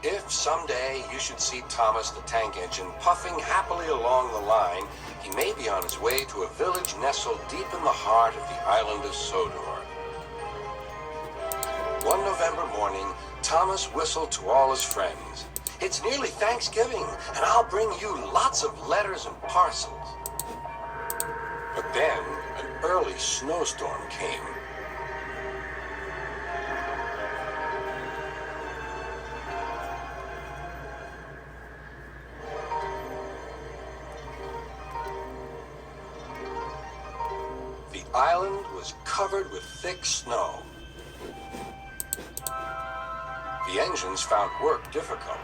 If someday you should see Thomas the Tank Engine puffing happily along the line, he may be on his way to a village nestled deep in the heart of the island of Sodor. One November morning, Thomas whistled to all his friends. "It's nearly Thanksgiving, and I'll bring you lots of letters and parcels." But then, an early snowstorm came. The island was covered with thick snow. The engines found work difficult.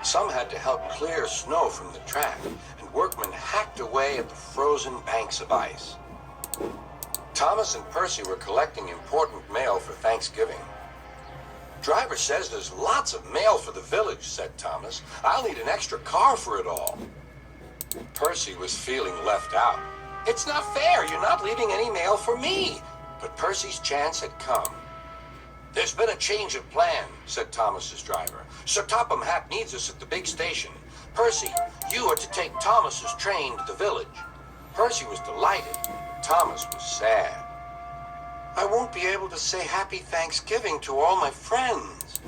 Some had to help clear snow from the track, and workmen hacked away at the frozen banks of ice. Thomas and Percy were collecting important mail for Thanksgiving. "Driver says there's lots of mail for the village," said Thomas. "I'll need an extra car for it all." Percy was feeling left out. "It's not fair. You're not leaving any mail for me." But Percy's chance had come. "There's been a change of plan," said Thomas's driver. "Sir Topham Hatt needs us at the big station. Percy, you are to take Thomas's train to the village." Percy was delighted. Thomas was sad. "I won't be able to say Happy Thanksgiving to all my friends."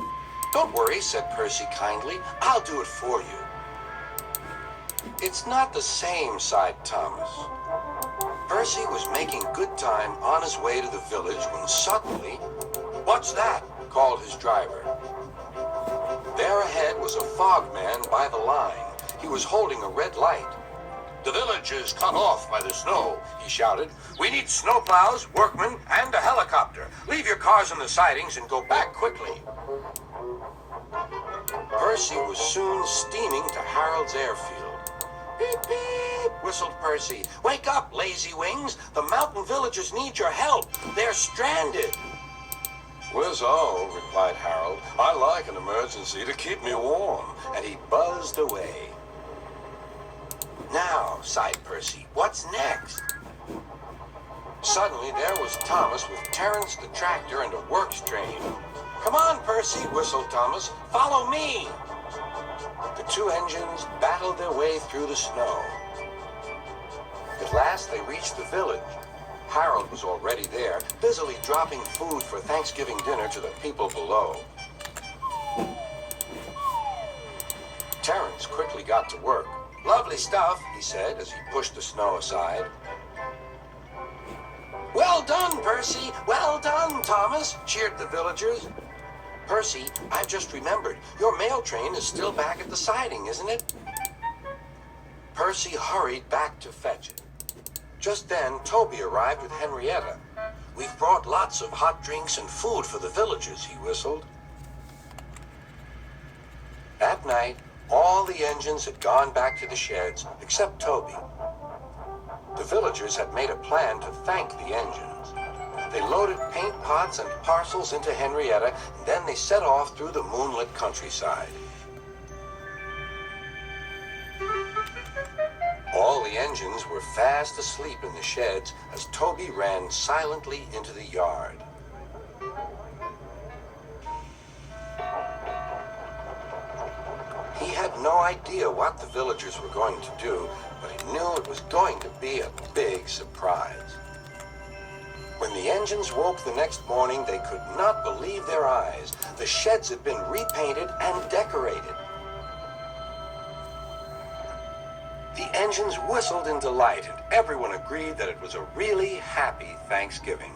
"Don't worry," said Percy kindly. "I'll do it for you." "It's not the same," sighed Thomas. Percy was making good time on his way to the village when suddenly, "What's that?" called his driver. There ahead was a fogman by the line. He was holding a red light. "The village is cut off by the snow," he shouted. "We need snowplows, workmen, and a helicopter. Leave your cars on the sidings and go back quickly." Percy was soon steaming to Harold's airfield. "Beep, beep," whistled Percy. "Wake up, lazy wings. The mountain villagers need your help. They're stranded." "Whiz-oh," replied Harold. "I like an emergency to keep me warm." And he buzzed away. "Now," sighed Percy, "what's next?" Suddenly there was Thomas with Terrence the tractor and a works train. "Come on, Percy," whistled Thomas. "Follow me." The two engines battled their way through the snow. At last they reached the village. Harold was already there, busily dropping food for Thanksgiving dinner to the people below. Terrence quickly got to work. "Lovely stuff," he said as he pushed the snow aside. "Well done, Percy! Well done, Thomas!" cheered the villagers. "Percy, I've just remembered, your mail train is still back at the siding, isn't it?" Percy hurried back to fetch it. Just then, Toby arrived with Henrietta. "We've brought lots of hot drinks and food for the villagers," he whistled. That night, all the engines had gone back to the sheds, except Toby. The villagers had made a plan to thank the engines. They loaded paint pots and parcels into Henrietta, and then they set off through the moonlit countryside. All the engines were fast asleep in the sheds as Toby ran silently into the yard. He had no idea what the villagers were going to do, but he knew it was going to be a big surprise. When the engines woke the next morning, they could not believe their eyes. The sheds had been repainted and decorated. The engines whistled in delight, and everyone agreed that it was a really happy Thanksgiving.